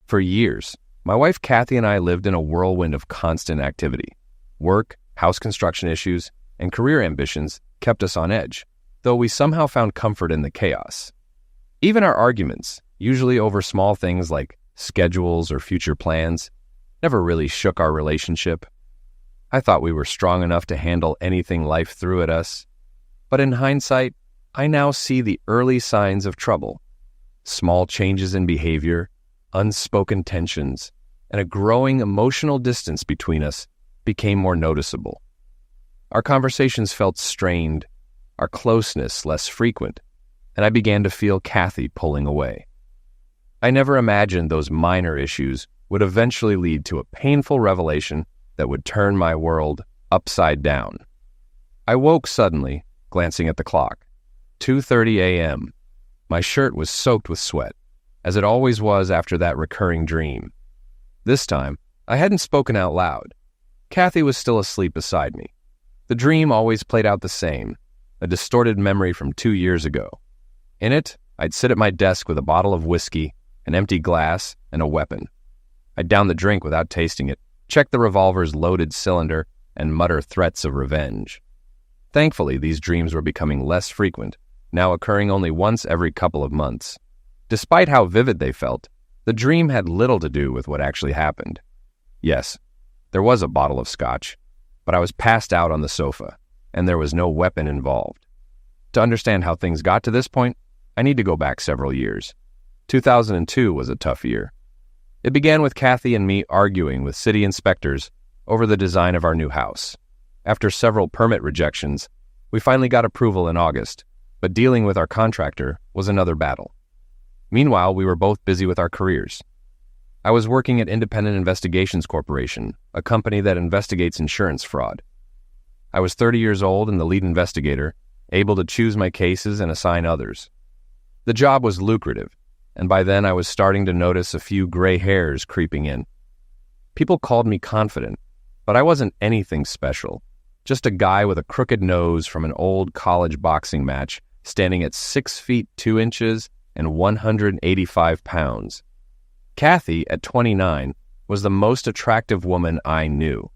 For years, my wife Kathy and I lived in a whirlwind of constant activity. Work, house construction issues, and career ambitions kept us on edge, though we somehow found comfort in the chaos. Even our arguments, usually over small things like schedules or future plans, never really shook our relationship. I thought we were strong enough to handle anything life threw at us. But in hindsight, I now see the early signs of trouble. Small changes in behavior, unspoken tensions, and a growing emotional distance between us became more noticeable. Our conversations felt strained, our closeness less frequent, and I began to feel Kathy pulling away. I never imagined those minor issues would eventually lead to a painful revelation that would turn my world upside down. I woke suddenly, glancing at the clock. 2:30 a.m. My shirt was soaked with sweat, as it always was after that recurring dream. This time, I hadn't spoken out loud. Kathy was still asleep beside me. The dream always played out the same, a distorted memory from 2 years ago. In it, I'd sit at my desk with a bottle of whiskey, an empty glass, and a weapon. I'd down the drink without tasting it, check the revolver's loaded cylinder, and mutter threats of revenge. Thankfully, these dreams were becoming less frequent, now occurring only once every couple of months. Despite how vivid they felt, the dream had little to do with what actually happened. Yes, there was a bottle of scotch, but I was passed out on the sofa, and there was no weapon involved. To understand how things got to this point, I need to go back several years. 2002 was a tough year. It began with Kathy and me arguing with city inspectors over the design of our new house. After several permit rejections, we finally got approval in August, but dealing with our contractor was another battle. Meanwhile, we were both busy with our careers. I was working at Independent Investigations Corporation, a company that investigates insurance fraud. I was 30 years old and the lead investigator, able to choose my cases and assign others. The job was lucrative, and by then I was starting to notice a few gray hairs creeping in. People called me confident, but I wasn't anything special, just a guy with a crooked nose from an old college boxing match, standing at 6 feet 2 inches and 185 pounds. Kathy, at 29, was the most attractive woman I knew.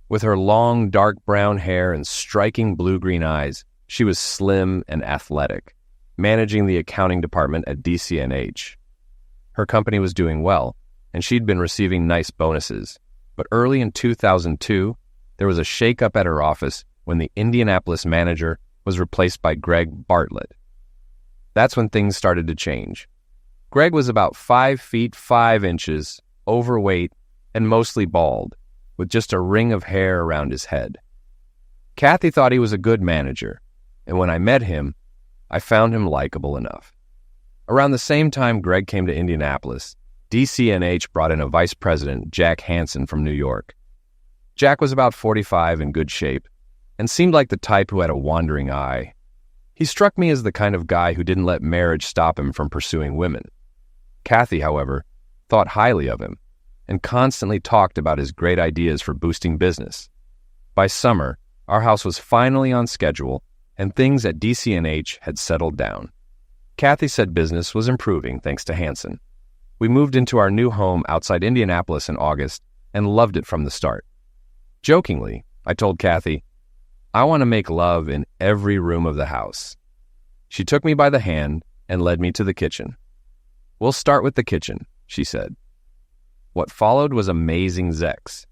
With her long, dark brown hair and striking blue-green eyes, she was slim and athletic, managing the accounting department at DCNH. Her company was doing well, and she'd been receiving nice bonuses. But early in 2002, there was a shakeup at her office when the Indianapolis manager was replaced by Greg Bartlett. That's when things started to change. Greg was about 5 feet 5 inches, overweight, and mostly bald, with just a ring of hair around his head. Kathy thought he was a good manager, and when I met him, I found him likable enough. Around the same time Greg came to Indianapolis, DCNH brought in a vice president, Jack Hansen, from New York. Jack was about 45 in good shape, and seemed like the type who had a wandering eye. He struck me as the kind of guy who didn't let marriage stop him from pursuing women. Kathy, however, thought highly of him, and constantly talked about his great ideas for boosting business. By summer, our house was finally on schedule, and things at DCNH had settled down. Kathy said business was improving thanks to Hansen. We moved into our new home outside Indianapolis in August and loved it from the start. Jokingly, I told Kathy, "I want to make love in every room of the house." She took me by the hand and led me to the kitchen. "We'll start with the kitchen," she said. What followed was amazing sex,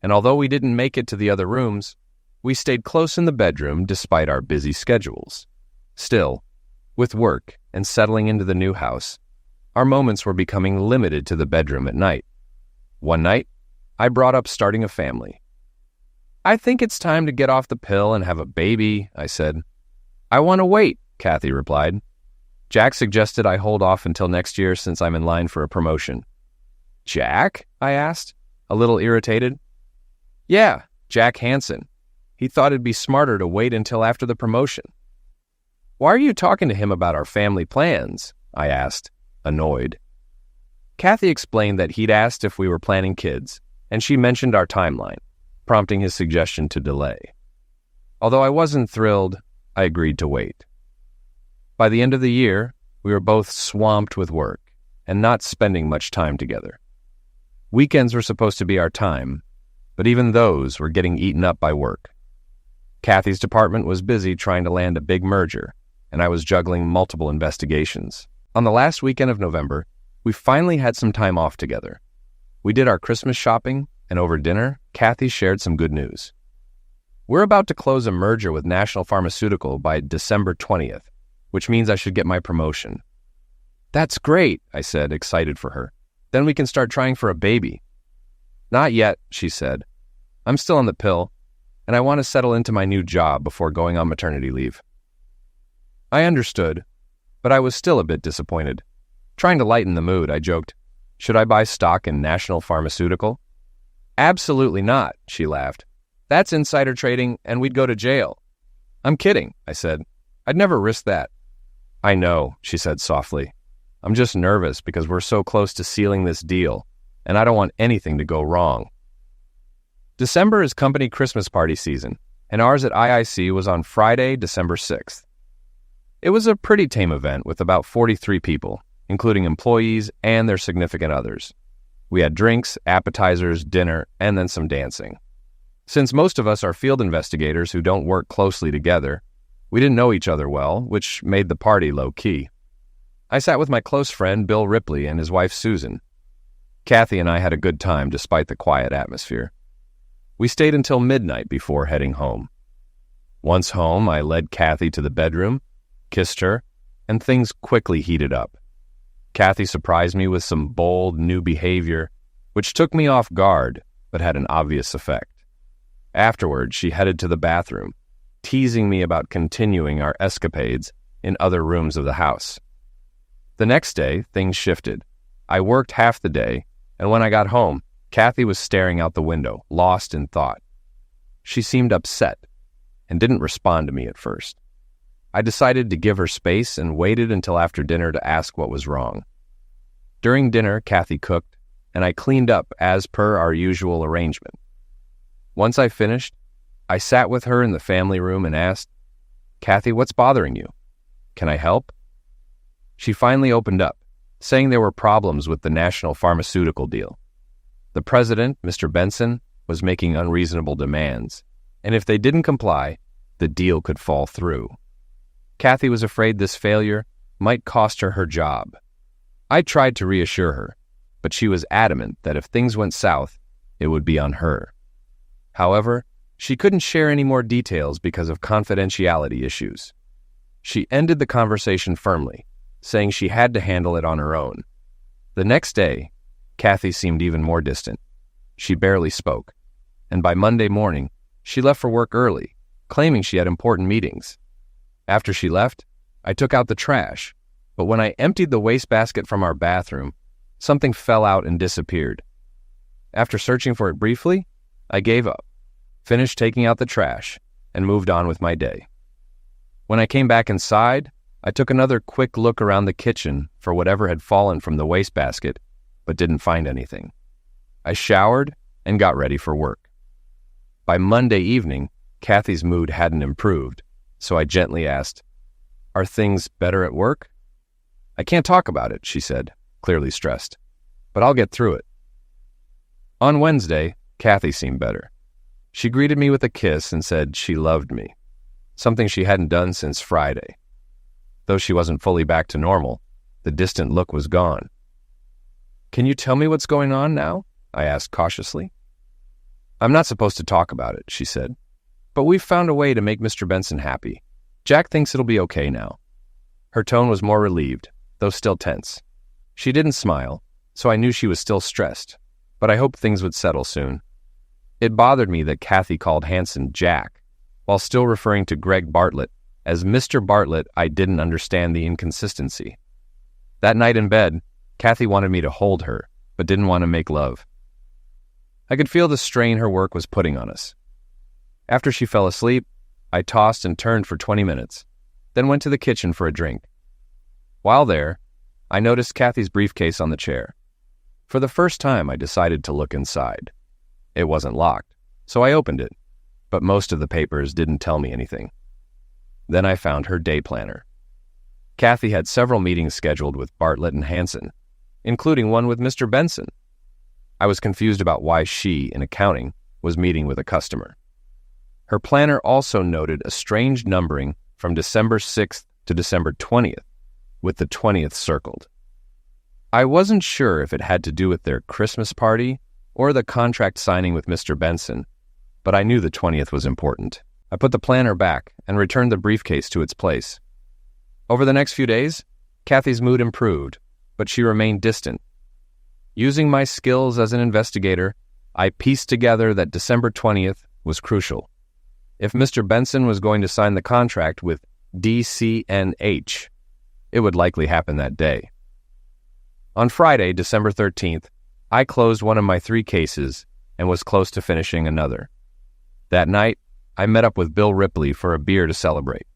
and although we didn't make it to the other rooms, we stayed close in the bedroom despite our busy schedules. Still, with work and settling into the new house, our moments were becoming limited to the bedroom at night. One night, I brought up starting a family. "I think it's time to get off the pill and have a baby," I said. "I want to wait," Kathy replied. "Jack suggested I hold off until next year since I'm in line for a promotion." "Jack?" I asked, a little irritated. "Yeah, Jack Hansen. He thought it'd be smarter to wait until after the promotion." "Why are you talking to him about our family plans?" I asked, annoyed. Kathy explained that he'd asked if we were planning kids, and she mentioned our timeline, prompting his suggestion to delay. Although I wasn't thrilled, I agreed to wait. By the end of the year, we were both swamped with work and not spending much time together. Weekends were supposed to be our time, but even those were getting eaten up by work. Kathy's department was busy trying to land a big merger, and I was juggling multiple investigations. On the last weekend of November, we finally had some time off together. We did our Christmas shopping, and over dinner, Kathy shared some good news. We're about to close a merger with National Pharmaceutical by December 20th, which means I should get my promotion. That's great, I said, excited for her. Then we can start trying for a baby. Not yet, she said. I'm still on the pill, and I want to settle into my new job before going on maternity leave. I understood, but I was still a bit disappointed. Trying to lighten the mood, I joked, should I buy stock in National Pharmaceutical? Absolutely not, she laughed. That's insider trading, and we'd go to jail. I'm kidding, I said. I'd never risk that. I know, she said softly. I'm just nervous because we're so close to sealing this deal, and I don't want anything to go wrong. December is company Christmas party season, and ours at IIC was on Friday, December 6th. It was a pretty tame event with about 43 people, including employees and their significant others. We had drinks, appetizers, dinner, and then some dancing. Since most of us are field investigators who don't work closely together, we didn't know each other well, which made the party low-key. I sat with my close friend Bill Ripley and his wife Susan. Kathy and I had a good time despite the quiet atmosphere. We stayed until midnight before heading home. Once home, I led Kathy to the bedroom, kissed her, and things quickly heated up. Kathy surprised me with some bold, new behavior, which took me off guard, but had an obvious effect. Afterward, she headed to the bathroom, teasing me about continuing our escapades in other rooms of the house. The next day, things shifted. I worked half the day, and when I got home, Kathy was staring out the window, lost in thought. She seemed upset and didn't respond to me at first. I decided to give her space and waited until after dinner to ask what was wrong. During dinner, Kathy cooked, and I cleaned up as per our usual arrangement. Once I finished, I sat with her in the family room and asked, "Kathy, what's bothering you? Can I help?" She finally opened up, saying there were problems with the National Pharmaceutical deal. The president, Mr. Benson, was making unreasonable demands, and if they didn't comply, the deal could fall through. Kathy was afraid this failure might cost her her job. I tried to reassure her, but she was adamant that if things went south, it would be on her. However, she couldn't share any more details because of confidentiality issues. She ended the conversation firmly, saying she had to handle it on her own. The next day, Kathy seemed even more distant. She barely spoke, and by Monday morning, she left for work early, claiming she had important meetings. After she left, I took out the trash, but when I emptied the wastebasket from our bathroom, something fell out and disappeared. After searching for it briefly, I gave up, finished taking out the trash, and moved on with my day. When I came back inside, I took another quick look around the kitchen for whatever had fallen from the wastebasket, but didn't find anything. I showered and got ready for work. By Monday evening, Kathy's mood hadn't improved, so I gently asked, "Are things better at work?" "I can't talk about it," she said, clearly stressed, "but I'll get through it." On Wednesday, Kathy seemed better. She greeted me with a kiss and said she loved me, something she hadn't done since Friday. Though she wasn't fully back to normal, the distant look was gone. "Can you tell me what's going on now?" I asked cautiously. "I'm not supposed to talk about it," she said, "but we've found a way to make Mr. Benson happy. Jack thinks it'll be okay now." Her tone was more relieved, though still tense. She didn't smile, so I knew she was still stressed, but I hoped things would settle soon. It bothered me that Kathy called Hanson Jack, while still referring to Greg Bartlett as Mr. Bartlett. I didn't understand the inconsistency. That night in bed, Kathy wanted me to hold her, but didn't want to make love. I could feel the strain her work was putting on us. After she fell asleep, I tossed and turned for 20 minutes, then went to the kitchen for a drink. While there, I noticed Kathy's briefcase on the chair. For the first time, I decided to look inside. It wasn't locked, so I opened it, but most of the papers didn't tell me anything. Then I found her day planner. Kathy had several meetings scheduled with Bartlett and Hanson, including one with Mr. Benson. I was confused about why she, in accounting, was meeting with a customer. Her planner also noted a strange numbering from December 6th to December 20th, with the 20th circled. I wasn't sure if it had to do with their Christmas party or the contract signing with Mr. Benson, but I knew the 20th was important. I put the planner back and returned the briefcase to its place. Over the next few days, Kathy's mood improved, but she remained distant. Using my skills as an investigator, I pieced together that December 20th was crucial. If Mr. Benson was going to sign the contract with DCNH, it would likely happen that day. On Friday, December 13th, I closed one of my 3 cases and was close to finishing another. That night, I met up with Bill Ripley for a beer to celebrate.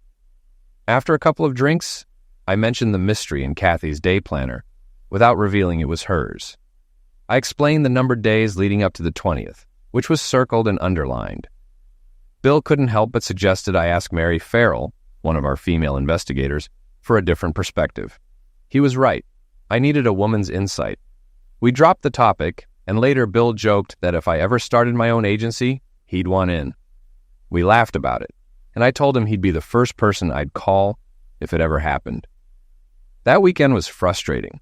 After a couple of drinks, I mentioned the mystery in Kathy's day planner, without revealing it was hers. I explained the numbered days leading up to the 20th, which was circled and underlined. Bill couldn't help but suggested I ask Mary Farrell, one of our female investigators, for a different perspective. He was right. I needed a woman's insight. We dropped the topic, and later Bill joked that if I ever started my own agency, he'd want in. We laughed about it, and I told him he'd be the first person I'd call if it ever happened. That weekend was frustrating.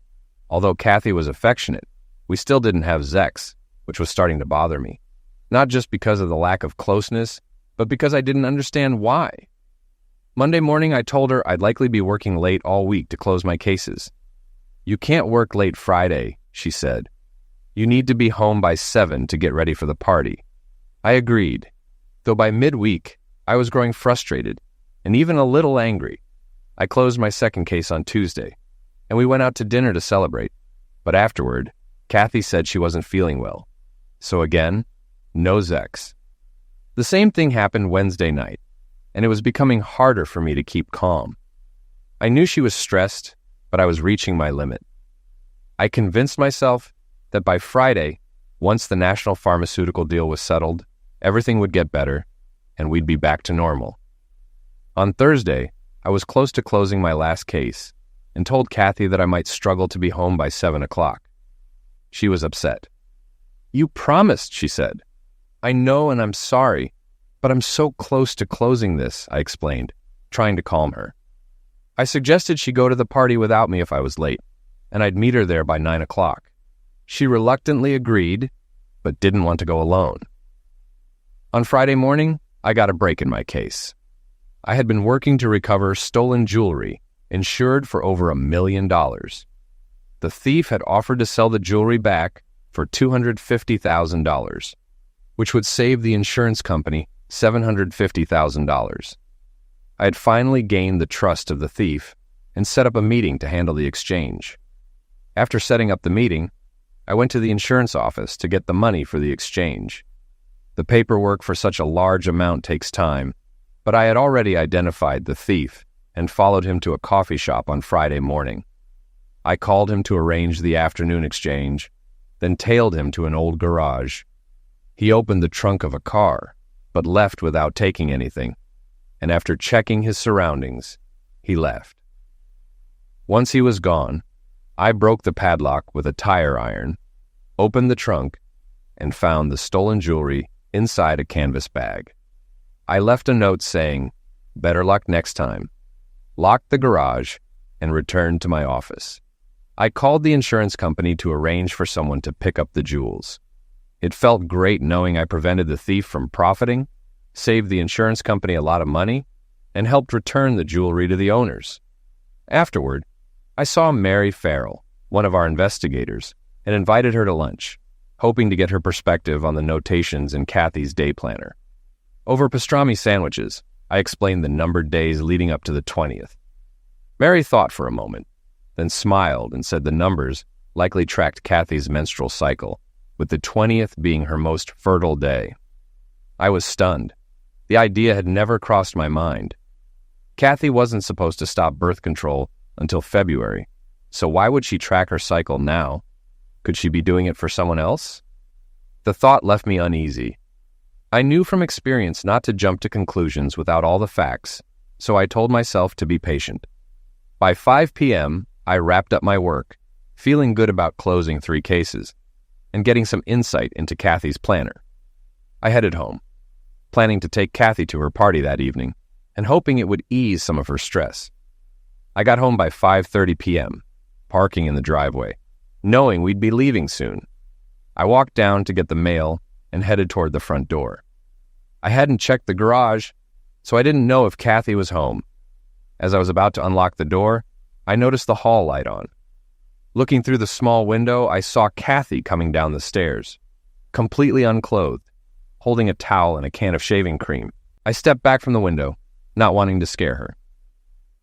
Although Kathy was affectionate, we still didn't have sex, which was starting to bother me. Not just because of the lack of closeness, but because I didn't understand why. Monday morning, I told her I'd likely be working late all week to close my cases. "You can't work late Friday," she said. "You need to be home by 7 to get ready for the party." I agreed, though by midweek, I was growing frustrated and even a little angry. I closed my second case on Tuesday, and we went out to dinner to celebrate. But afterward, Kathy said she wasn't feeling well. So again, no sex. The same thing happened Wednesday night, and it was becoming harder for me to keep calm. I knew she was stressed, but I was reaching my limit. I convinced myself that by Friday, once the national pharmaceutical deal was settled, everything would get better, and we'd be back to normal. On Thursday, I was close to closing my last case, and told Kathy that I might struggle to be home by 7 o'clock. She was upset. "You promised," she said. "I know, and I'm sorry, but I'm so close to closing this," I explained, trying to calm her. I suggested she go to the party without me if I was late, and I'd meet her there by 9 o'clock. She reluctantly agreed, but didn't want to go alone. On Friday morning, I got a break in my case. I had been working to recover stolen jewelry, insured for over $1 million. The thief had offered to sell the jewelry back for $250,000, which would save the insurance company $750,000. I had finally gained the trust of the thief and set up a meeting to handle the exchange. After setting up the meeting, I went to the insurance office to get the money for the exchange. The paperwork for such a large amount takes time, but I had already identified the thief and followed him to a coffee shop on Friday morning. I called him to arrange the afternoon exchange, then tailed him to an old garage. He opened the trunk of a car, but left without taking anything, and after checking his surroundings, he left. Once he was gone, I broke the padlock with a tire iron, opened the trunk, and found the stolen jewelry inside a canvas bag. I left a note saying, "Better luck next time," locked the garage, and returned to my office. I called the insurance company to arrange for someone to pick up the jewels. It felt great knowing I prevented the thief from profiting, saved the insurance company a lot of money, and helped return the jewelry to the owners. Afterward, I saw Mary Farrell, one of our investigators, and invited her to lunch, hoping to get her perspective on the notations in Kathy's day planner. Over pastrami sandwiches, I explained the numbered days leading up to the 20th. Mary thought for a moment, then smiled and said the numbers likely tracked Kathy's menstrual cycle, with the 20th being her most fertile day. I was stunned. The idea had never crossed my mind. Kathy wasn't supposed to stop birth control until February, so why would she track her cycle now? Could she be doing it for someone else? The thought left me uneasy. I knew from experience not to jump to conclusions without all the facts, so I told myself to be patient. By 5 p.m., I wrapped up my work, feeling good about closing 3 cases. and getting some insight into Kathy's planner. I headed home, planning to take Kathy to her party that evening and hoping it would ease some of her stress. I got home by 5:30 p.m., parking in the driveway, knowing we'd be leaving soon. I walked down to get the mail and headed toward the front door. I hadn't checked the garage, so I didn't know if Kathy was home. As I was about to unlock the door, I noticed the hall light on. Looking through the small window, I saw Kathy coming down the stairs, completely unclothed, holding a towel and a can of shaving cream. I stepped back from the window, not wanting to scare her.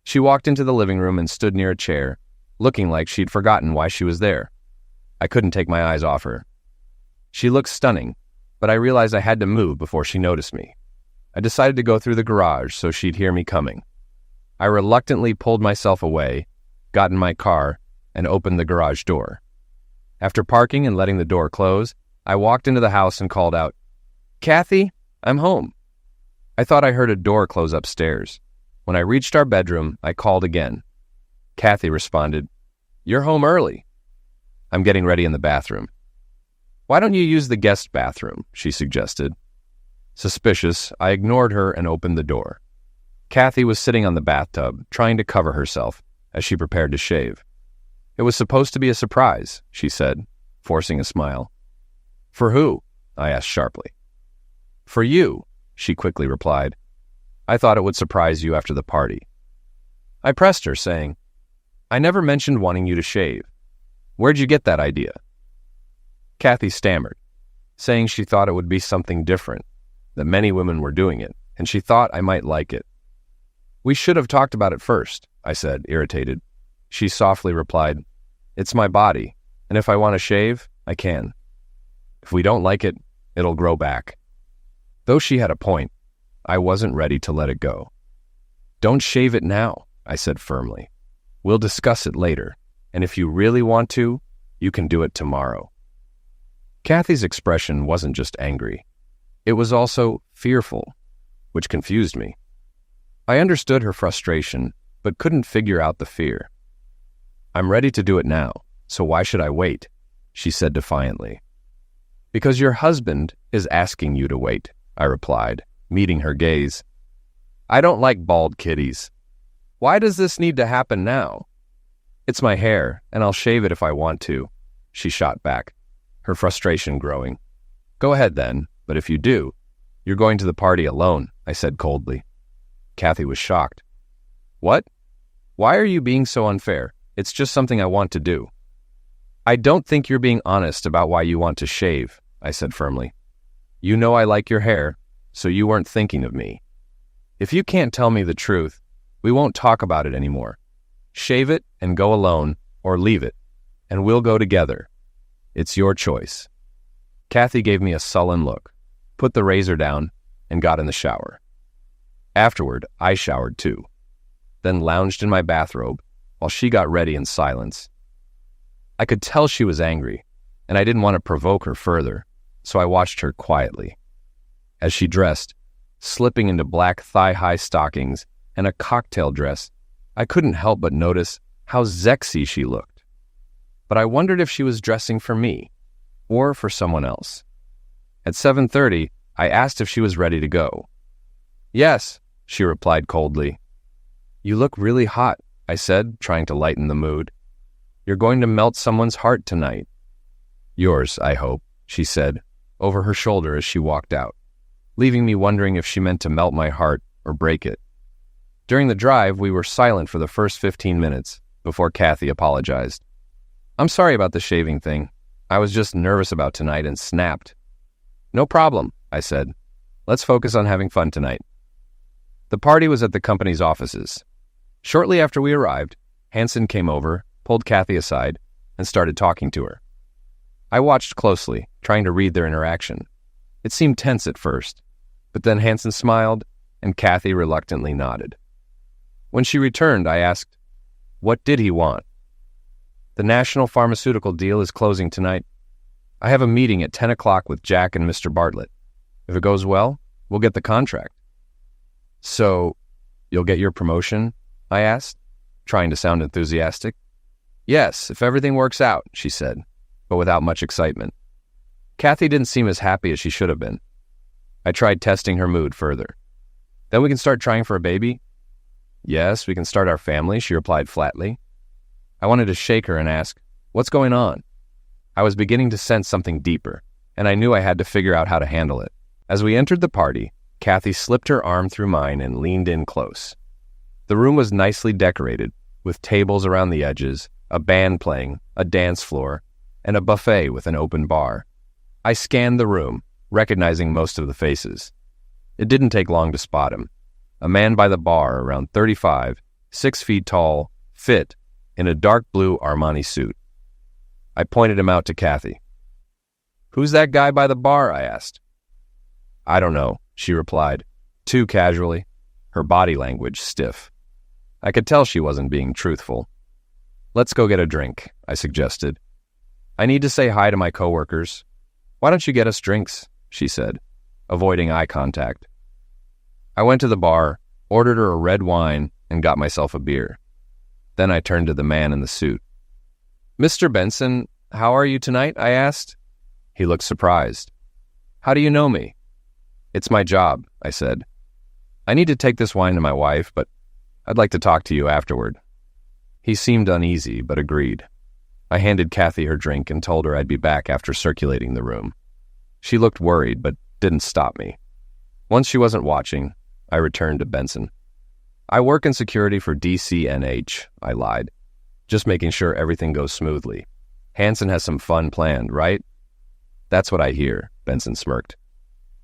She walked into the living room and stood near a chair, looking like she'd forgotten why she was there. I couldn't take my eyes off her. She looked stunning, but I realized I had to move before she noticed me. I decided to go through the garage so she'd hear me coming. I reluctantly pulled myself away, got in my car, and opened the garage door. After parking and letting the door close, I walked into the house and called out, "Kathy, I'm home." I thought I heard a door close upstairs. When I reached our bedroom, I called again. Kathy responded, "You're home early." "I'm getting ready in the bathroom." "Why don't you use the guest bathroom?" she suggested. Suspicious, I ignored her and opened the door. Kathy was sitting on the bathtub, trying to cover herself as she prepared to shave. "It was supposed to be a surprise," she said, forcing a smile. "For who?" I asked sharply. "For you," she quickly replied. "I thought it would surprise you after the party." I pressed her, saying, "I never mentioned wanting you to shave. Where'd you get that idea?" Kathy stammered, saying she thought it would be something different, that many women were doing it, and she thought I might like it. "We should have talked about it first," I said, irritated. She softly replied, "It's my body, and if I want to shave, I can. If we don't like it, it'll grow back." Though she had a point, I wasn't ready to let it go. "Don't shave it now," I said firmly. "We'll discuss it later, and if you really want to, you can do it tomorrow." Kathy's expression wasn't just angry. It was also fearful, which confused me. I understood her frustration, but couldn't figure out the fear. "I'm ready to do it now, so why should I wait?" she said defiantly. "Because your husband is asking you to wait," I replied, meeting her gaze. "I don't like bald kitties. Why does this need to happen now?" "It's my hair, and I'll shave it if I want to," she shot back, her frustration growing. "Go ahead then, but if you do, you're going to the party alone," I said coldly. Kathy was shocked. "What? Why are you being so unfair? It's just something I want to do." "I don't think you're being honest about why you want to shave," I said firmly. "You know I like your hair, so you weren't thinking of me. If you can't tell me the truth, we won't talk about it anymore. Shave it and go alone, or leave it, and we'll go together. It's your choice." Kathy gave me a sullen look, put the razor down, and got in the shower. Afterward, I showered too, then lounged in my bathrobe while she got ready in silence. I could tell she was angry, and I didn't want to provoke her further, so I watched her quietly. As she dressed, slipping into black thigh-high stockings and a cocktail dress, I couldn't help but notice how sexy she looked. But I wondered if she was dressing for me, or for someone else. At 7:30, I asked if she was ready to go. "Yes," she replied coldly. "You look really hot," I said, trying to lighten the mood. "You're going to melt someone's heart tonight." "Yours, I hope," she said, over her shoulder as she walked out, leaving me wondering if she meant to melt my heart or break it. During the drive, we were silent for the first 15 minutes before Kathy apologized. "I'm sorry about the shaving thing. I was just nervous about tonight and snapped." "No problem," I said. "Let's focus on having fun tonight." The party was at the company's offices. Shortly after we arrived, Hanson came over, pulled Kathy aside, and started talking to her. I watched closely, trying to read their interaction. It seemed tense at first, but then Hanson smiled, and Kathy reluctantly nodded. When she returned, I asked, "What did he want?" "The national pharmaceutical deal is closing tonight. I have a meeting at 10 o'clock with Jack and Mr. Bartlett. If it goes well, we'll get the contract." "So, you'll get your promotion?" I asked, trying to sound enthusiastic. "Yes, if everything works out," she said, but without much excitement. Kathy didn't seem as happy as she should have been. I tried testing her mood further. Then we can start trying for a baby? Yes, we can start our family, she replied flatly. I wanted to shake her and ask, what's going on? I was beginning to sense something deeper, and I knew I had to figure out how to handle it. As we entered the party, Kathy slipped her arm through mine and leaned in close. The room was nicely decorated, with tables around the edges, a band playing, a dance floor, and a buffet with an open bar. I scanned the room, recognizing most of the faces. It didn't take long to spot him. A man by the bar, around 35, 6 feet tall, fit, in a dark blue Armani suit. I pointed him out to Kathy. Who's that guy by the bar? I asked. I don't know, she replied, too casually, her body language stiff. I could tell she wasn't being truthful. Let's go get a drink, I suggested. I need to say hi to my coworkers. Why don't you get us drinks? She said, avoiding eye contact. I went to the bar, ordered her a red wine, and got myself a beer. Then I turned to the man in the suit. Mr. Benson, how are you tonight? I asked. He looked surprised. How do you know me? It's my job, I said. I need to take this wine to my wife, but I'd like to talk to you afterward. He seemed uneasy, but agreed. I handed Kathy her drink and told her I'd be back after circulating the room. She looked worried, but didn't stop me. Once she wasn't watching, I returned to Benson. I work in security for DCNH, I lied. Just making sure everything goes smoothly. Hansen has some fun planned, right? That's what I hear, Benson smirked.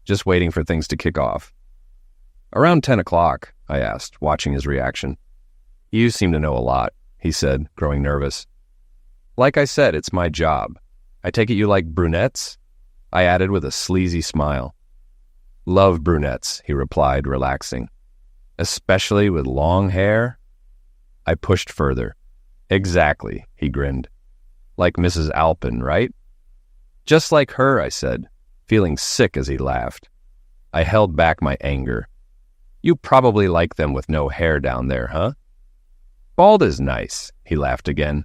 Just waiting for things to kick off. Around 10 o'clock, I asked, watching his reaction. You seem to know a lot, he said, growing nervous. Like I said, it's my job. I take it you like brunettes? I added with a sleazy smile. Love brunettes, he replied, relaxing. Especially with long hair? I pushed further. Exactly, he grinned. Like Mrs. Alpin, right? Just like her, I said, feeling sick as he laughed. I held back my anger. You probably like them with no hair down there, huh? Bald is nice, he laughed again.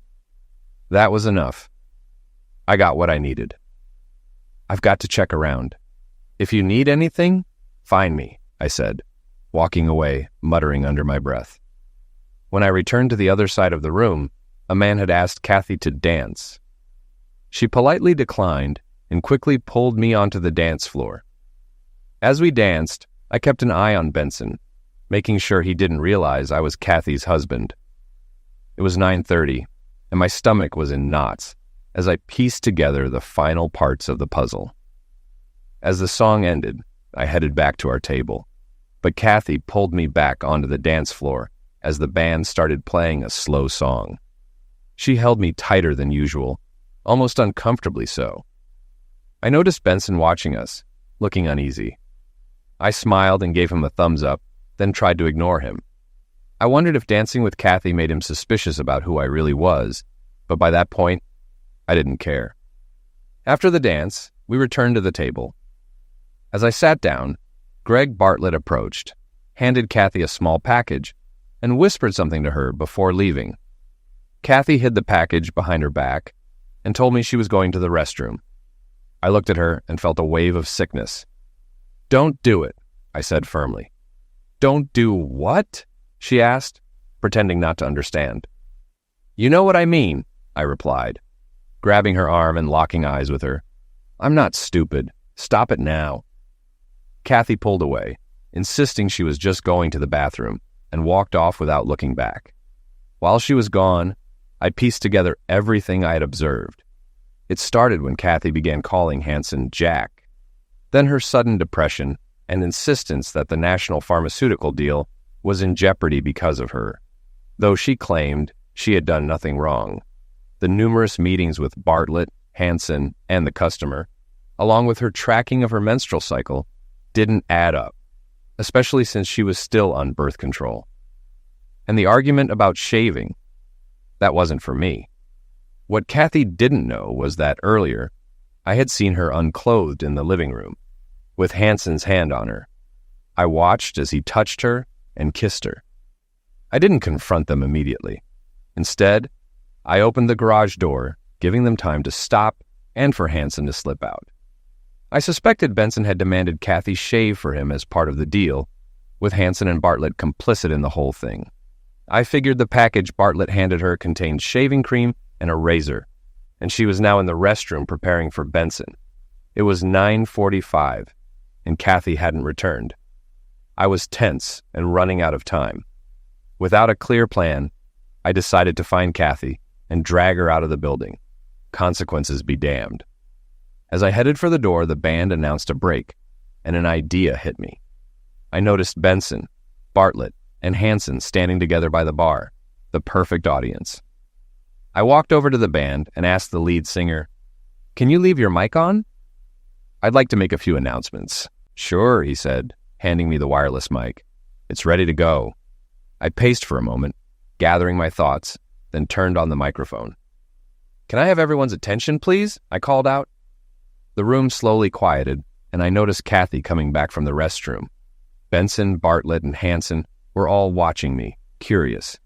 That was enough. I got what I needed. I've got to check around. If you need anything, find me, I said, walking away, muttering under my breath. When I returned to the other side of the room, a man had asked Kathy to dance. She politely declined and quickly pulled me onto the dance floor. As we danced, I kept an eye on Benson, making sure he didn't realize I was Kathy's husband. It was 9:30, and my stomach was in knots as I pieced together the final parts of the puzzle. As the song ended, I headed back to our table, but Kathy pulled me back onto the dance floor as the band started playing a slow song. She held me tighter than usual, almost uncomfortably so. I noticed Benson watching us, looking uneasy. I smiled and gave him a thumbs up, then tried to ignore him. I wondered if dancing with Kathy made him suspicious about who I really was, but by that point, I didn't care. After the dance, we returned to the table. As I sat down, Greg Bartlett approached, handed Kathy a small package, and whispered something to her before leaving. Kathy hid the package behind her back and told me she was going to the restroom. I looked at her and felt a wave of sickness. Don't do it, I said firmly. Don't do what? She asked, pretending not to understand. You know what I mean, I replied, grabbing her arm and locking eyes with her. I'm not stupid. Stop it now. Kathy pulled away, insisting she was just going to the bathroom, and walked off without looking back. While she was gone, I pieced together everything I had observed. It started when Kathy began calling Hansen Jack, then her sudden depression and insistence that the national pharmaceutical deal was in jeopardy because of her, though she claimed she had done nothing wrong. The numerous meetings with Bartlett, Hansen, and the customer, along with her tracking of her menstrual cycle, didn't add up, especially since she was still on birth control. And the argument about shaving, that wasn't for me. What Kathy didn't know was that earlier, I had seen her unclothed in the living room, with Hansen's hand on her. I watched as he touched her and kissed her. I didn't confront them immediately. Instead, I opened the garage door, giving them time to stop and for Hansen to slip out. I suspected Benson had demanded Kathy shave for him as part of the deal, with Hansen and Bartlett complicit in the whole thing. I figured the package Bartlett handed her contained shaving cream and a razor, and she was now in the restroom preparing for Benson. It was 9:45, and Kathy hadn't returned. I was tense and running out of time. Without a clear plan, I decided to find Kathy and drag her out of the building. Consequences be damned. As I headed for the door, the band announced a break, and an idea hit me. I noticed Benson, Bartlett, and Hansen standing together by the bar, the perfect audience. I walked over to the band and asked the lead singer, "Can you leave your mic on? I'd like to make a few announcements." "Sure," he said, handing me the wireless mic. "It's ready to go." I paced for a moment, gathering my thoughts, then turned on the microphone. "Can I have everyone's attention, please?" I called out. The room slowly quieted, and I noticed Kathy coming back from the restroom. Benson, Bartlett, and Hansen were all watching me, curious.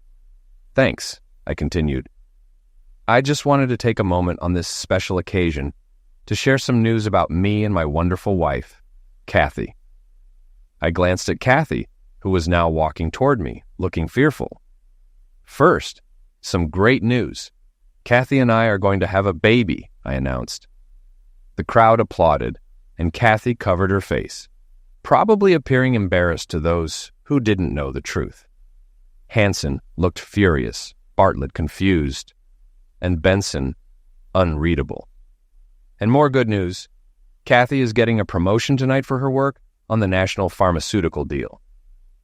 "Thanks," I continued. "I just wanted to take a moment on this special occasion to share some news about me and my wonderful wife, Kathy." I glanced at Kathy, who was now walking toward me, looking fearful. "First, some great news. Kathy and I are going to have a baby," I announced. The crowd applauded, and Kathy covered her face, probably appearing embarrassed to those who didn't know the truth. Hansen looked furious, Bartlett confused, and Benson unreadable. And more good news, Kathy is getting a promotion tonight for her work on the national pharmaceutical deal.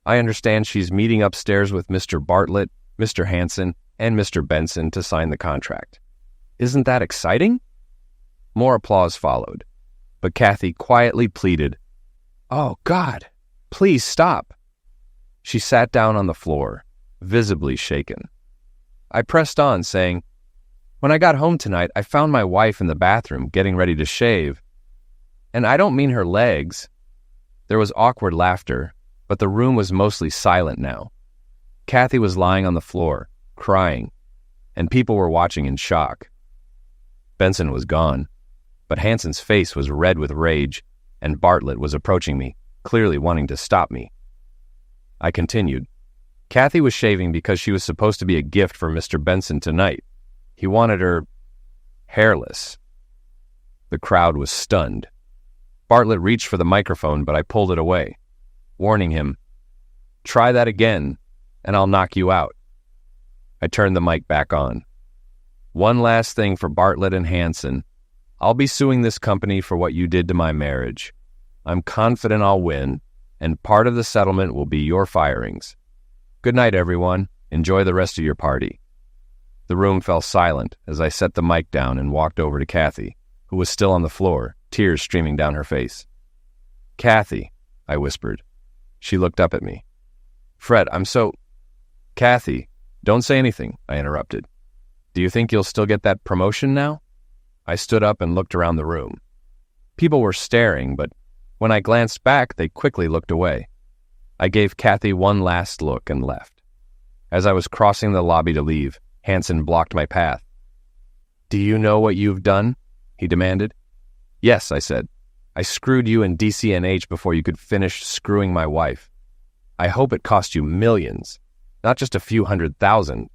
I understand she's meeting upstairs with Mr. Bartlett, Mr. Hansen, and Mr. Benson to sign the contract. Isn't that exciting? More applause followed, but Kathy quietly pleaded, "Oh, God, please stop." She sat down on the floor, visibly shaken. I pressed on, saying, "When I got home tonight, I found my wife in the bathroom getting ready to shave. And I don't mean her legs." There was awkward laughter, but the room was mostly silent now. Kathy was lying on the floor, crying, and people were watching in shock. Benson was gone, but Hansen's face was red with rage, and Bartlett was approaching me, clearly wanting to stop me. I continued. Kathy was shaving because she was supposed to be a gift for Mr. Benson tonight. He wanted her hairless. The crowd was stunned. Bartlett reached for the microphone, but I pulled it away, warning him, "Try that again, and I'll knock you out." I turned the mic back on. "One last thing for Bartlett and Hansen. I'll be suing this company for what you did to my marriage. I'm confident I'll win, and part of the settlement will be your firings. Good night, everyone. Enjoy the rest of your party." The room fell silent as I set the mic down and walked over to Kathy, who was still on the floor, tears streaming down her face. "Kathy," I whispered. She looked up at me. "Fred, I'm so—" "Kathy, don't say anything," I interrupted. "Do you think you'll still get that promotion now?" I stood up and looked around the room. People were staring, but when I glanced back, they quickly looked away. I gave Kathy one last look and left. As I was crossing the lobby to leave, Hansen blocked my path. "Do you know what you've done?" he demanded. "Yes," I said. "I screwed you in DCNH before you could finish screwing my wife. I hope it cost you millions, not just a few $100,000.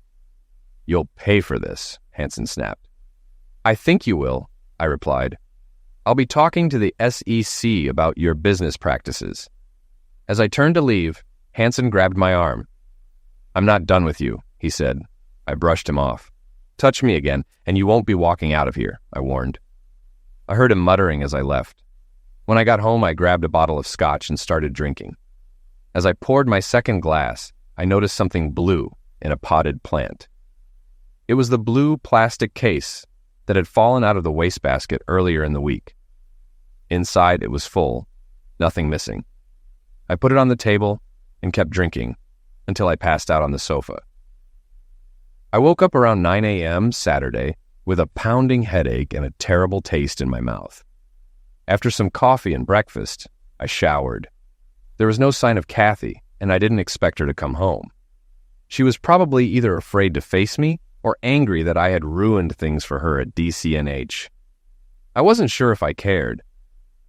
"You'll pay for this," Hansen snapped. "I think you will," I replied. "I'll be talking to the SEC about your business practices." As I turned to leave, Hansen grabbed my arm. "I'm not done with you," he said. I brushed him off. "Touch me again, and you won't be walking out of here," I warned. I heard him muttering as I left. When I got home, I grabbed a bottle of scotch and started drinking. As I poured my second glass, I noticed something blue in a potted plant. It was the blue plastic case that had fallen out of the wastebasket earlier in the week. Inside, it was full, nothing missing. I put it on the table and kept drinking until I passed out on the sofa. I woke up around 9 a.m. Saturday with a pounding headache and a terrible taste in my mouth. After some coffee and breakfast, I showered. There was no sign of Kathy, and I didn't expect her to come home. She was probably either afraid to face me or angry that I had ruined things for her at DCNH. I wasn't sure if I cared.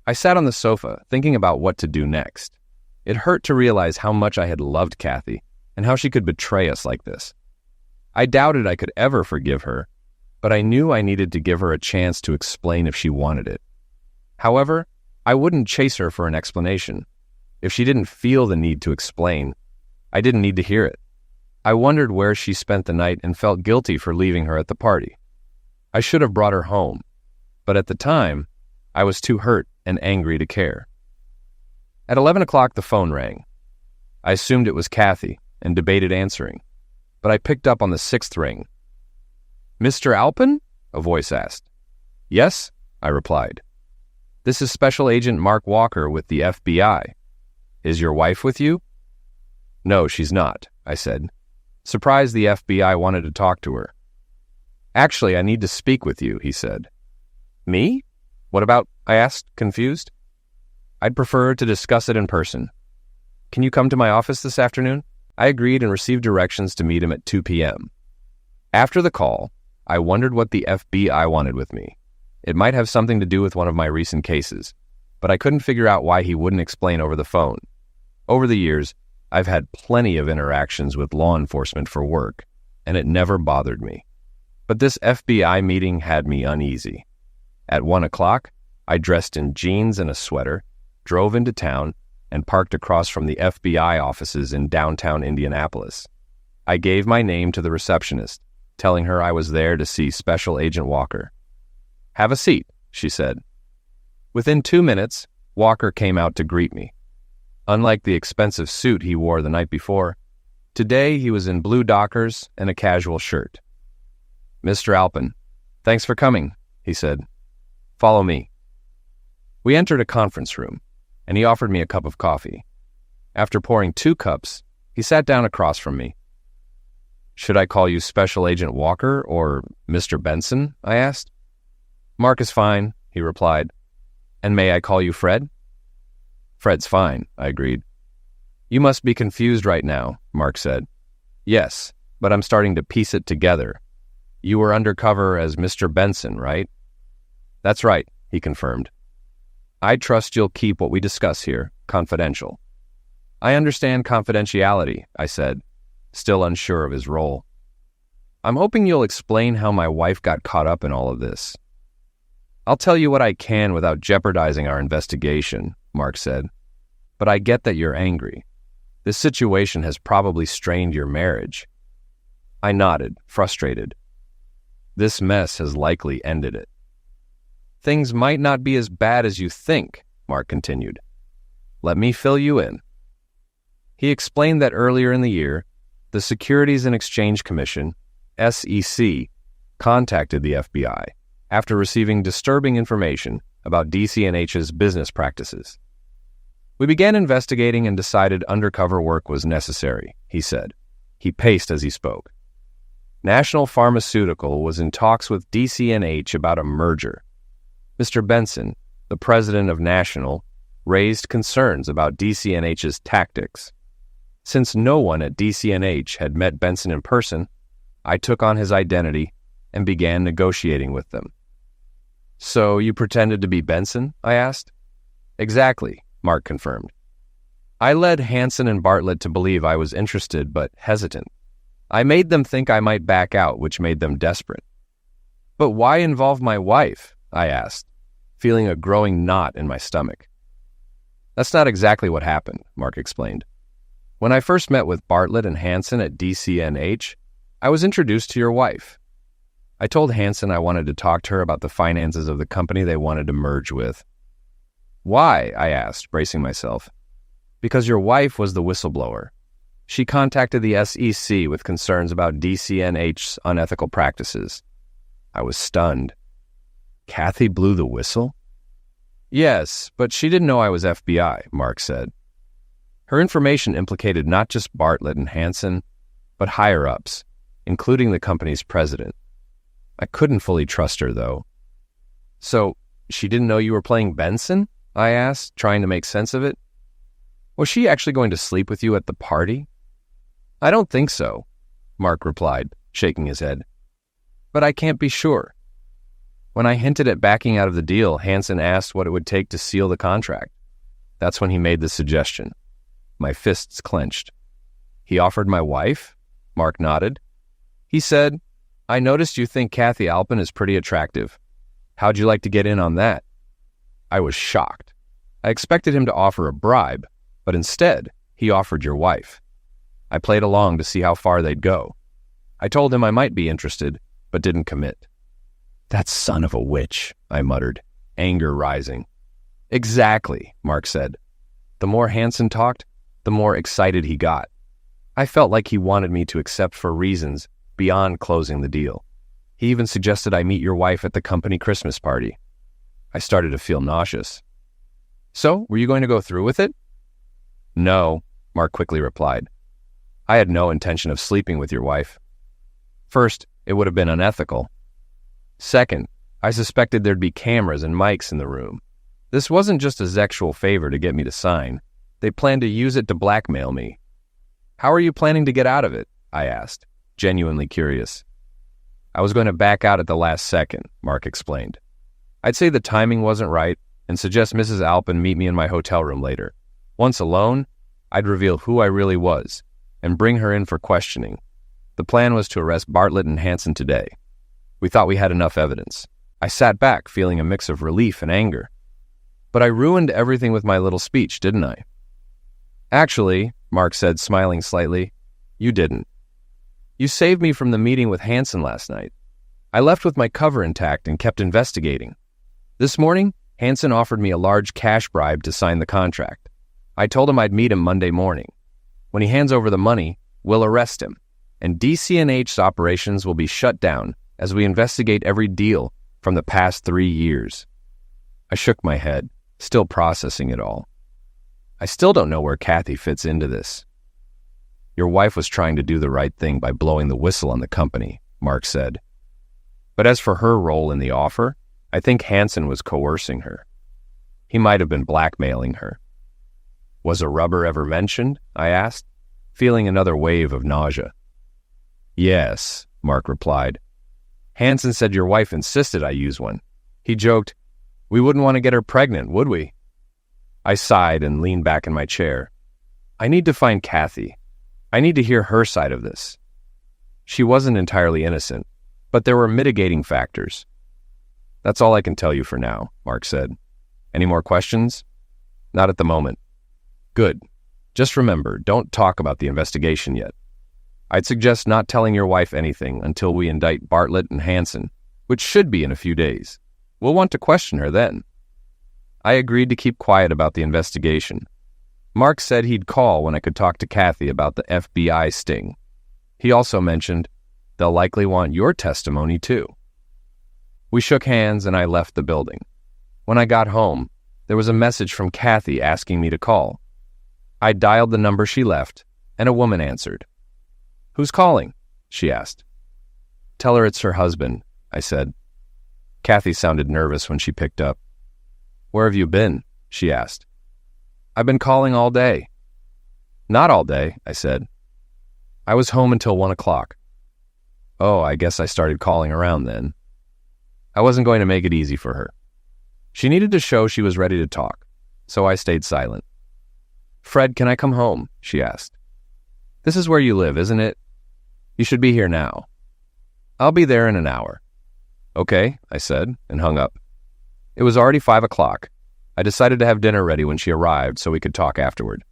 I sat on the sofa, thinking about what to do next. It hurt to realize how much I had loved Kathy and how she could betray us like this. I doubted I could ever forgive her, but I knew I needed to give her a chance to explain if she wanted it. However, I wouldn't chase her for an explanation. If she didn't feel the need to explain, I didn't need to hear it. I wondered where she spent the night and felt guilty for leaving her at the party. I should have brought her home, but at the time, I was too hurt and angry to care. At 11 o'clock, the phone rang. I assumed it was Kathy and debated answering, but I picked up on the sixth ring. "Mr. Alpin?" a voice asked. "Yes," I replied. "This is Special Agent Mark Walker with the FBI. Is your wife with you?" "No, she's not," I said, surprised the FBI wanted to talk to her. "Actually, I need to speak with you," he said. "Me? What about?" I asked, confused. "I'd prefer to discuss it in person. Can you come to my office this afternoon?" I agreed and received directions to meet him at 2 p.m. After the call, I wondered what the FBI wanted with me. It might have something to do with one of my recent cases, but I couldn't figure out why he wouldn't explain over the phone. Over the years, I've had plenty of interactions with law enforcement for work, and it never bothered me. But this FBI meeting had me uneasy. At 1 o'clock, I dressed in jeans and a sweater, drove into town, and parked across from the FBI offices in downtown Indianapolis. I gave my name to the receptionist, telling her I was there to see Special Agent Walker. "Have a seat," she said. Within 2 minutes, Walker came out to greet me. Unlike the expensive suit he wore the night before, today he was in blue Dockers and a casual shirt. "Mr. Alpin, thanks for coming," he said. "Follow me." We entered a conference room, and he offered me a cup of coffee. After pouring 2 cups, he sat down across from me. "Should I call you Special Agent Walker or Mr. Benson?" I asked. "Mark is fine," he replied. "And may I call you Fred?" "Fred's fine," I agreed. "You must be confused right now," Mark said. "Yes, but I'm starting to piece it together. You were undercover as Mr. Benson, right?" "That's right," he confirmed. "I trust you'll keep what we discuss here confidential." "I understand confidentiality," I said, still unsure of his role. "I'm hoping you'll explain how my wife got caught up in all of this." "I'll tell you what I can without jeopardizing our investigation," Mark said. "But I get that you're angry. This situation has probably strained your marriage." I nodded, frustrated. "This mess has likely ended it." "Things might not be as bad as you think," Mark continued. "Let me fill you in." He explained that earlier in the year, the Securities and Exchange Commission, SEC, contacted the FBI after receiving disturbing information about DC&H's business practices. "We began investigating and decided undercover work was necessary," he said. He paced as he spoke. "National Pharmaceutical was in talks with DC&H about a merger. Mr. Benson, the president of National, raised concerns about DC&H's tactics. Since no one at DC&H had met Benson in person, I took on his identity and began negotiating with them." "So you pretended to be Benson?" I asked. "Exactly," Mark confirmed. "I led Hansen and Bartlett to believe I was interested but hesitant. I made them think I might back out, which made them desperate." "But why involve my wife?" I asked, feeling a growing knot in my stomach. "That's not exactly what happened," Mark explained. "When I first met with Bartlett and Hansen at DC&H, I was introduced to your wife. I told Hansen I wanted to talk to her about the finances of the company they wanted to merge with." "Why?" I asked, bracing myself. "Because your wife was the whistleblower. She contacted the SEC with concerns about DC&H's unethical practices." I was stunned. Kathy blew the whistle? "Yes, but she didn't know I was FBI," Mark said. "Her information implicated not just Bartlett and Hansen, but higher-ups, including the company's president. I couldn't fully trust her, though." "So, she didn't know you were playing Benson?" I asked, trying to make sense of it. "Was she actually going to sleep with you at the party?" "I don't think so," Mark replied, shaking his head. "But I can't be sure." When I hinted at backing out of the deal, Hansen asked what it would take to seal the contract. That's when he made the suggestion. My fists clenched. He offered my wife? Mark nodded. He said, I noticed you think Kathy Alpin is pretty attractive. How'd you like to get in on that? I was shocked. I expected him to offer a bribe, but instead, he offered your wife. I played along to see how far they'd go. I told him I might be interested, but didn't commit. That son of a witch, I muttered, anger rising. Exactly, Mark said. The more Hansen talked, the more excited he got. I felt like he wanted me to accept for reasons beyond closing the deal. He even suggested I meet your wife at the company Christmas party. I started to feel nauseous. So, were you going to go through with it? No, Mark quickly replied. I had no intention of sleeping with your wife. First, it would have been unethical. Second, I suspected there'd be cameras and mics in the room. This wasn't just a sexual favor to get me to sign. They planned to use it to blackmail me. How are you planning to get out of it? I asked, genuinely curious. I was going to back out at the last second, Mark explained. I'd say the timing wasn't right and suggest Mrs. Alpin meet me in my hotel room later. Once alone, I'd reveal who I really was and bring her in for questioning. The plan was to arrest Bartlett and Hansen today. We thought we had enough evidence. I sat back feeling a mix of relief and anger. But I ruined everything with my little speech, didn't I? Actually, Mark said, smiling slightly, you didn't. You saved me from the meeting with Hansen last night. I left with my cover intact and kept investigating. This morning, Hansen offered me a large cash bribe to sign the contract. I told him I'd meet him Monday morning. When he hands over the money, we'll arrest him, and DCNH's operations will be shut down as we investigate every deal from the past 3 years. I shook my head, still processing it all. I still don't know where Kathy fits into this. Your wife was trying to do the right thing by blowing the whistle on the company, Mark said. But as for her role in the offer, I think Hansen was coercing her. He might have been blackmailing her. Was a rubber ever mentioned? I asked, feeling another wave of nausea. Yes, Mark replied. Hansen said your wife insisted I use one. He joked, we wouldn't want to get her pregnant, would we? I sighed and leaned back in my chair. I need to find Kathy. I need to hear her side of this. She wasn't entirely innocent, but there were mitigating factors. That's all I can tell you for now, Mark said. Any more questions? Not at the moment. Good. Just remember, don't talk about the investigation yet. I'd suggest not telling your wife anything until we indict Bartlett and Hansen, which should be in a few days. We'll want to question her then. I agreed to keep quiet about the investigation. Mark said he'd call when I could talk to Kathy about the FBI sting. He also mentioned they'll likely want your testimony too. We shook hands and I left the building. When I got home, there was a message from Kathy asking me to call. I dialed the number she left, and a woman answered. Who's calling? She asked. Tell her it's her husband, I said. Kathy sounded nervous when she picked up. Where have you been? She asked. I've been calling all day. Not all day, I said. I was home until 1 o'clock. Oh, I guess I started calling around then. I wasn't going to make it easy for her. She needed to show she was ready to talk, so I stayed silent. Fred, can I come home? She asked. This is where you live, isn't it? You should be here now. I'll be there in an hour. Okay, I said, and hung up. It was already 5 o'clock. I decided to have dinner ready when she arrived so we could talk afterward.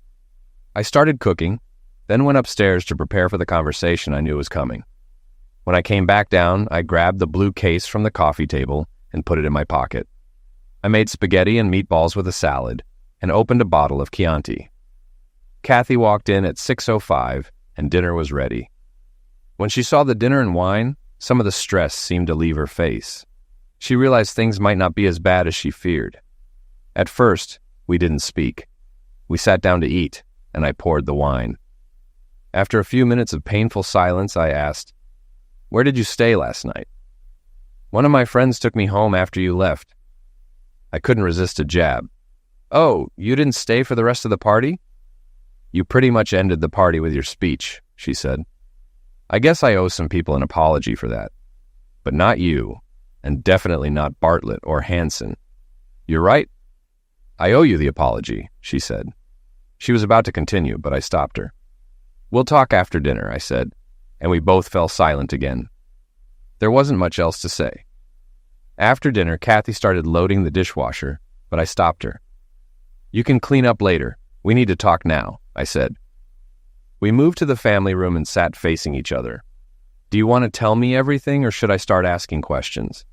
I started cooking, then went upstairs to prepare for the conversation I knew was coming. When I came back down, I grabbed the blue case from the coffee table and put it in my pocket. I made spaghetti and meatballs with a salad and opened a bottle of Chianti. Kathy walked in at 6:05 and dinner was ready. When she saw the dinner and wine, some of the stress seemed to leave her face. She realized things might not be as bad as she feared. At first, we didn't speak. We sat down to eat, and I poured the wine. After a few minutes of painful silence, I asked, Where did you stay last night? One of my friends took me home after you left. I couldn't resist a jab. Oh, you didn't stay for the rest of the party? You pretty much ended the party with your speech, she said. I guess I owe some people an apology for that. But not you. and definitely not Bartlett or Hansen. You're right. I owe you the apology, she said. She was about to continue, but I stopped her. We'll talk after dinner, I said, and we both fell silent again. There wasn't much else to say. After dinner, Kathy started loading the dishwasher, but I stopped her. You can clean up later. We need to talk now, I said. We moved to the family room and sat facing each other. Do you want to tell me everything, or should I start asking questions?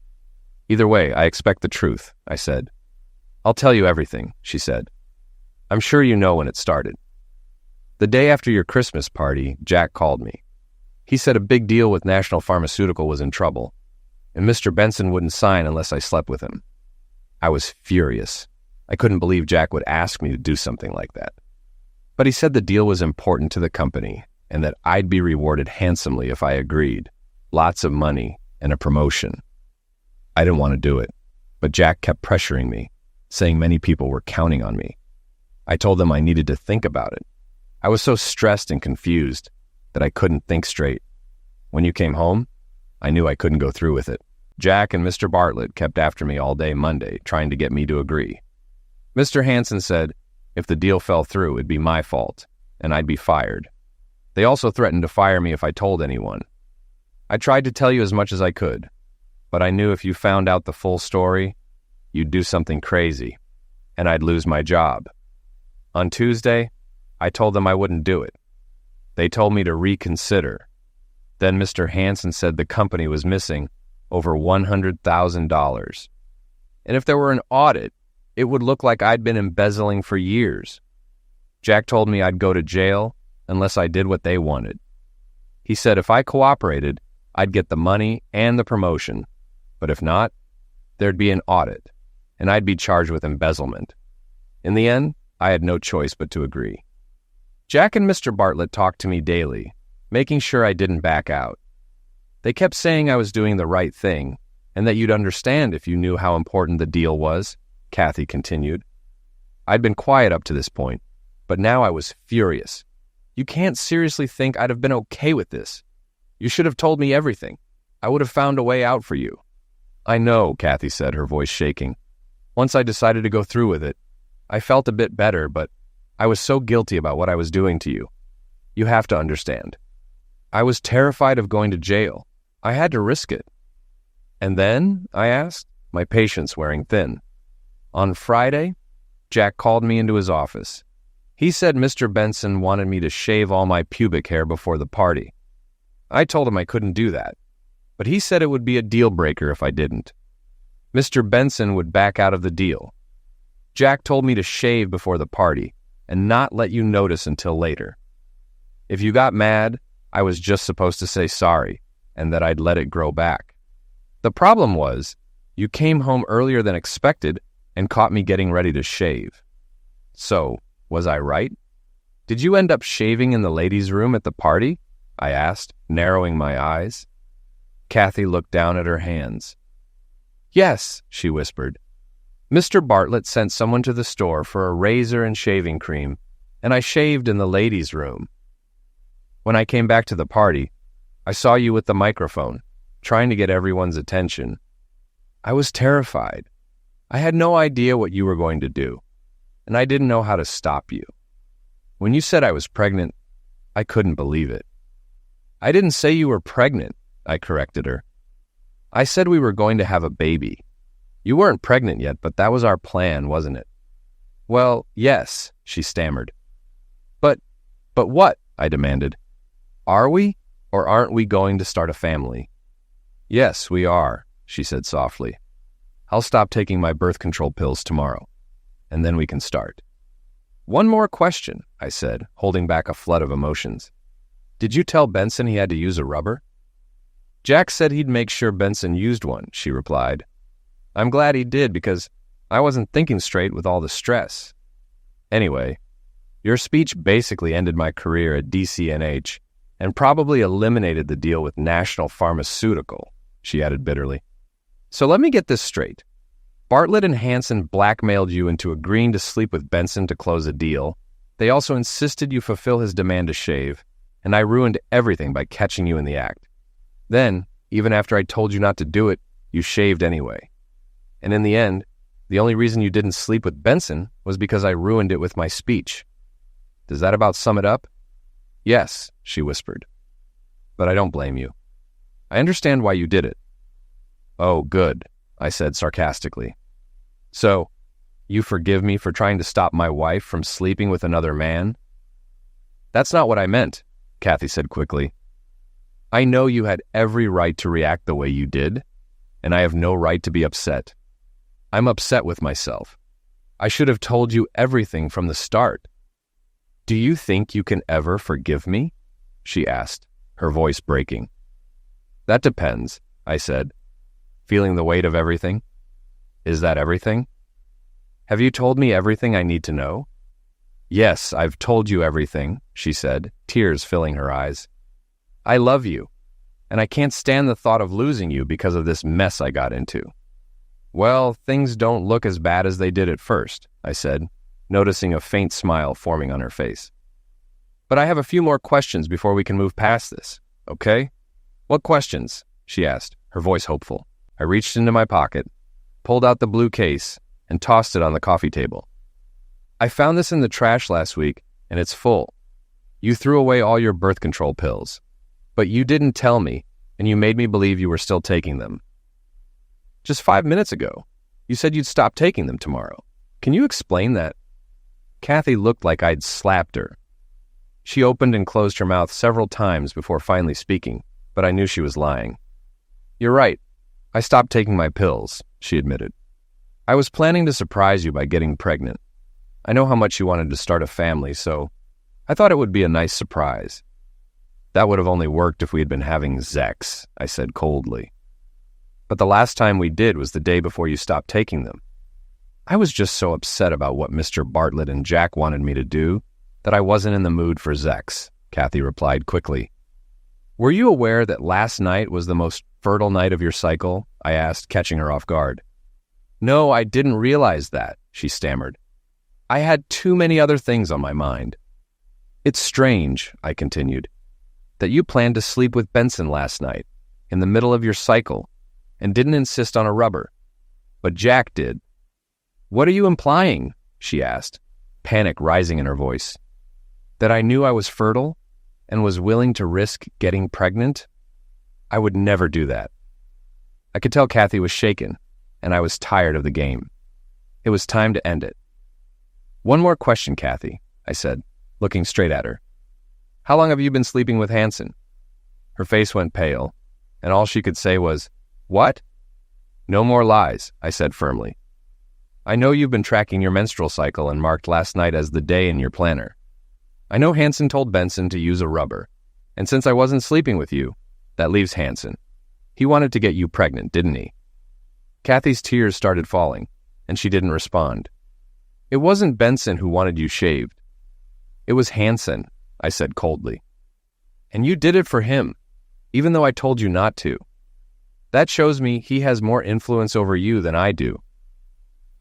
Either way, I expect the truth, I said. I'll tell you everything, she said. I'm sure you know when it started. The day after your Christmas party, Jack called me. He said a big deal with National Pharmaceutical was in trouble, and Mr. Benson wouldn't sign unless I slept with him. I was furious. I couldn't believe Jack would ask me to do something like that. But he said the deal was important to the company and that I'd be rewarded handsomely if I agreed. Lots of money and a promotion. I didn't want to do it, but Jack kept pressuring me, saying many people were counting on me. I told them I needed to think about it. I was so stressed and confused that I couldn't think straight. When you came home, I knew I couldn't go through with it. Jack and Mr. Bartlett kept after me all day Monday, trying to get me to agree. Mr. Hansen said if the deal fell through, it'd be my fault, and I'd be fired. They also threatened to fire me if I told anyone. I tried to tell you as much as I could, but I knew if you found out the full story, you'd do something crazy, and I'd lose my job. On Tuesday, I told them I wouldn't do it. They told me to reconsider. Then Mr. Hansen said the company was missing over $100,000. And if there were an audit, it would look like I'd been embezzling for years. Jack told me I'd go to jail unless I did what they wanted. He said if I cooperated, I'd get the money and the promotion. But if not, there'd be an audit, and I'd be charged with embezzlement. In the end, I had no choice but to agree. Jack and Mr. Bartlett talked to me daily, making sure I didn't back out. They kept saying I was doing the right thing, and that you'd understand if you knew how important the deal was, Kathy continued. I'd been quiet up to this point, but now I was furious. You can't seriously think I'd have been okay with this. You should have told me everything. I would have found a way out for you. I know, Kathy said, her voice shaking. Once I decided to go through with it, I felt a bit better, but I was so guilty about what I was doing to you. You have to understand. I was terrified of going to jail. I had to risk it. And then, I asked, my patience wearing thin. On Friday, Jack called me into his office. He said Mr. Benson wanted me to shave all my pubic hair before the party. I told him I couldn't do that, but he said it would be a deal breaker if I didn't. Mr. Benson would back out of the deal. Jack told me to shave before the party and not let you notice until later. If you got mad, I was just supposed to say sorry and that I'd let it grow back. The problem was, you came home earlier than expected and caught me getting ready to shave. So, was I right? Did you end up shaving in the ladies' room at the party? I asked, narrowing my eyes. Kathy looked down at her hands. Yes, she whispered. Mr. Bartlett sent someone to the store for a razor and shaving cream, and I shaved in the ladies' room. When I came back to the party, I saw you with the microphone, trying to get everyone's attention. I was terrified. I had no idea what you were going to do, and I didn't know how to stop you. When you said I was pregnant, I couldn't believe it. I didn't say you were pregnant, I corrected her. I said we were going to have a baby. You weren't pregnant yet, but that was our plan, wasn't it? Well, yes, she stammered. But what? I demanded. Are we, or aren't we going to start a family? Yes, we are, she said softly. I'll stop taking my birth control pills tomorrow, and then we can start. One more question, I said, holding back a flood of emotions. Did you tell Benson he had to use a rubber? Jack said he'd make sure Benson used one, she replied. I'm glad he did because I wasn't thinking straight with all the stress. Anyway, your speech basically ended my career at DCNH and probably eliminated the deal with National Pharmaceutical, she added bitterly. So let me get this straight. Bartlett and Hansen blackmailed you into agreeing to sleep with Benson to close a deal. They also insisted you fulfill his demand to shave, and I ruined everything by catching you in the act. Then, even after I told you not to do it, You shaved anyway. And in the end, the only reason you didn't sleep with Benson was because I ruined it with my speech. Does that about sum it up? Yes, she whispered. But I don't blame you. I understand why you did it. Oh, good, I said sarcastically. So, you forgive me for trying to stop my wife from sleeping with another man? That's not what I meant, Kathy said quickly. I know you had every right to react the way you did, and I have no right to be upset. I'm upset with myself. I should have told you everything from the start. Do you think you can ever forgive me? She asked, her voice breaking. That depends, I said, feeling the weight of everything. Is that everything? Have you told me everything I need to know? Yes, I've told you everything, she said, tears filling her eyes. I love you, and I can't stand the thought of losing you because of this mess I got into. Well, things don't look as bad as they did at first, I said, noticing a faint smile forming on her face. But I have a few more questions before we can move past this, okay? What questions? She asked, her voice hopeful. I reached into my pocket, pulled out the blue case, and tossed it on the coffee table. I found this in the trash last week, and it's full. You threw away all your birth control pills, but you didn't tell me, and you made me believe you were still taking them. Just 5 minutes ago, you said you'd stop taking them tomorrow. Can you explain that? Kathy looked like I'd slapped her. She opened and closed her mouth several times before finally speaking, but I knew she was lying. You're right. I stopped taking my pills, she admitted. I was planning to surprise you by getting pregnant. I know how much you wanted to start a family, so I thought it would be a nice surprise. That would have only worked if we had been having sex, I said coldly. But the last time we did was the day before you stopped taking them. I was just so upset about what Mr. Bartlett and Jack wanted me to do that I wasn't in the mood for sex, Kathy replied quickly. Were you aware that last night was the most fertile night of your cycle? I asked, catching her off guard. No, I didn't realize that, she stammered. I had too many other things on my mind. It's strange, I continued, that you planned to sleep with Benson last night, in the middle of your cycle, and didn't insist on a rubber. But Jack did. What are you implying? She asked, panic rising in her voice. That I knew I was fertile and was willing to risk getting pregnant? I would never do that. I could tell Kathy was shaken, and I was tired of the game. It was time to end it. One more question, Kathy, I said, looking straight at her. How long have you been sleeping with Hanson? Her face went pale, and all she could say was, What? No more lies, I said firmly. I know you've been tracking your menstrual cycle and marked last night as the day in your planner. I know Hanson told Benson to use a rubber, and since I wasn't sleeping with you, that leaves Hanson. He wanted to get you pregnant, didn't he? Kathy's tears started falling, and she didn't respond. It wasn't Benson who wanted you shaved. It was Hanson, I said coldly. And you did it for him, even though I told you not to. That shows me he has more influence over you than I do.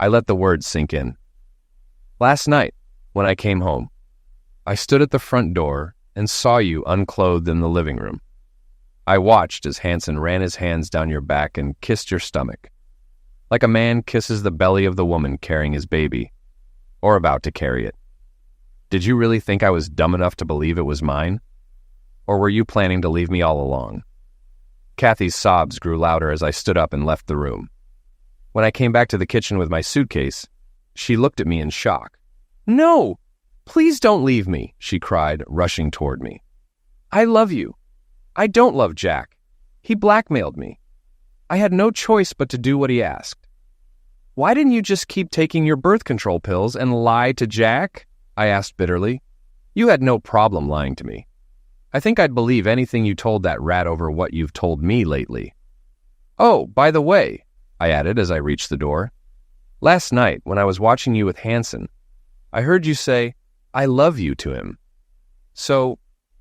I let the words sink in. Last night, when I came home, I stood at the front door and saw you unclothed in the living room. I watched as Hanson ran his hands down your back and kissed your stomach, like a man kisses the belly of the woman carrying his baby, or about to carry it. Did you really think I was dumb enough to believe it was mine? Or were you planning to leave me all along? Kathy's sobs grew louder as I stood up and left the room. When I came back to the kitchen with my suitcase, she looked at me in shock. No! Please don't leave me, she cried, rushing toward me. I love you. I don't love Jack. He blackmailed me. I had no choice but to do what he asked. Why didn't you just keep taking your birth control pills and lie to Jack? I asked bitterly. You had no problem lying to me. I think I'd believe anything you told that rat over what you've told me lately. Oh, by the way, I added as I reached the door, last night when I was watching you with Hanson, I heard you say, I love you to him. So,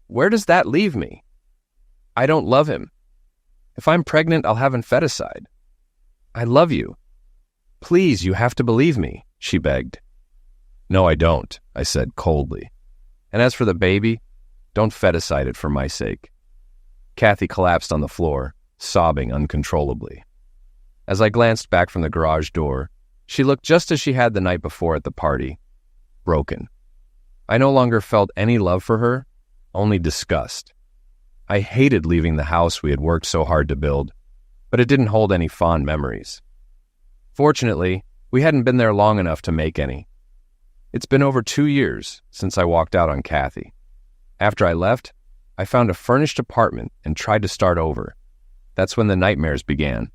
where does that leave me? I don't love him. If I'm pregnant, I'll have infanticide. I love you. Please, you have to believe me, she begged. No, I don't, I said coldly. And as for the baby, don't feticide it for my sake. Kathy collapsed on the floor, sobbing uncontrollably. As I glanced back from the garage door, she looked just as she had the night before at the party, broken. I no longer felt any love for her, only disgust. I hated leaving the house we had worked so hard to build, but it didn't hold any fond memories. Fortunately, we hadn't been there long enough to make any. It's been over 2 years since I walked out on Kathy. After I left, I found a furnished apartment and tried to start over. That's when the nightmares began.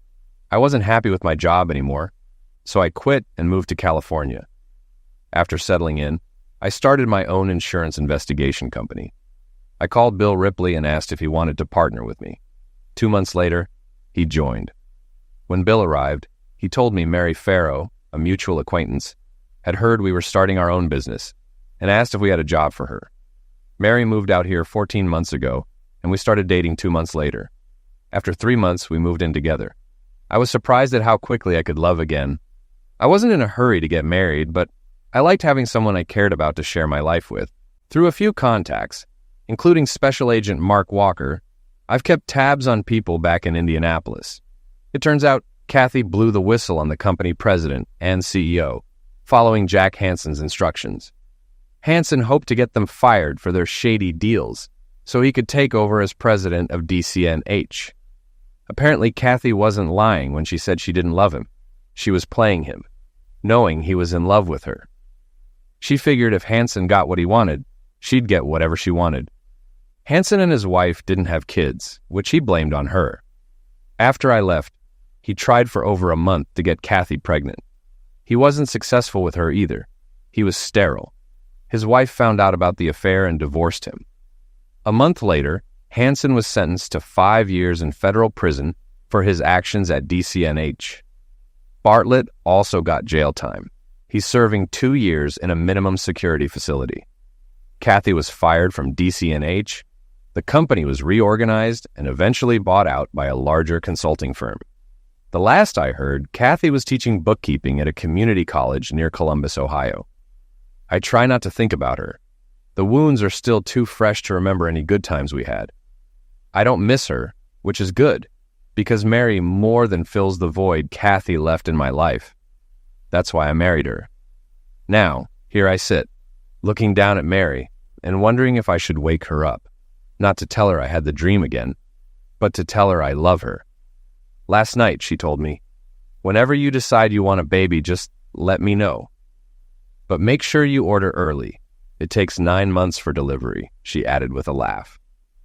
I wasn't happy with my job anymore, so I quit and moved to California. After settling in, I started my own insurance investigation company. I called Bill Ripley and asked if he wanted to partner with me. 2 months later, he joined. When Bill arrived, he told me Mary Farrow, a mutual acquaintance, had heard we were starting our own business and asked if we had a job for her. Mary moved out here 14 months ago, and we started dating 2 months later. After 3 months, we moved in together. I was surprised at how quickly I could love again. I wasn't in a hurry to get married, but I liked having someone I cared about to share my life with. Through a few contacts, including Special Agent Mark Walker, I've kept tabs on people back in Indianapolis. It turns out Kathy blew the whistle on the company president and CEO, following Jack Hansen's instructions. Hansen hoped to get them fired for their shady deals so he could take over as president of DCNH. Apparently, Kathy wasn't lying when she said she didn't love him. She was playing him, knowing he was in love with her. She figured if Hansen got what he wanted, she'd get whatever she wanted. Hansen and his wife didn't have kids, which he blamed on her. After I left, he tried for over a month to get Kathy pregnant. He wasn't successful with her either. He was sterile. His wife found out about the affair and divorced him. A month later, Hansen was sentenced to 5 years in federal prison for his actions at DCNH. Bartlett also got jail time. He's serving 2 years in a minimum security facility. Kathy was fired from DCNH. The company was reorganized and eventually bought out by a larger consulting firm. The last I heard, Kathy was teaching bookkeeping at a community college near Columbus, Ohio. I try not to think about her. The wounds are still too fresh to remember any good times we had. I don't miss her, which is good, because Mary more than fills the void Kathy left in my life. That's why I married her. Now, here I sit, looking down at Mary and wondering if I should wake her up, not to tell her I had the dream again, but to tell her I love her. Last night, she told me, "Whenever you decide you want a baby, just let me know. But make sure you order early. It takes 9 months for delivery," she added with a laugh.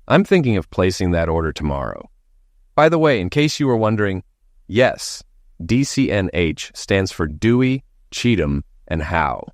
I'm thinking of placing that order tomorrow. By the way, in case you were wondering, yes, DCNH stands for Dewey, Cheatham, and Howe.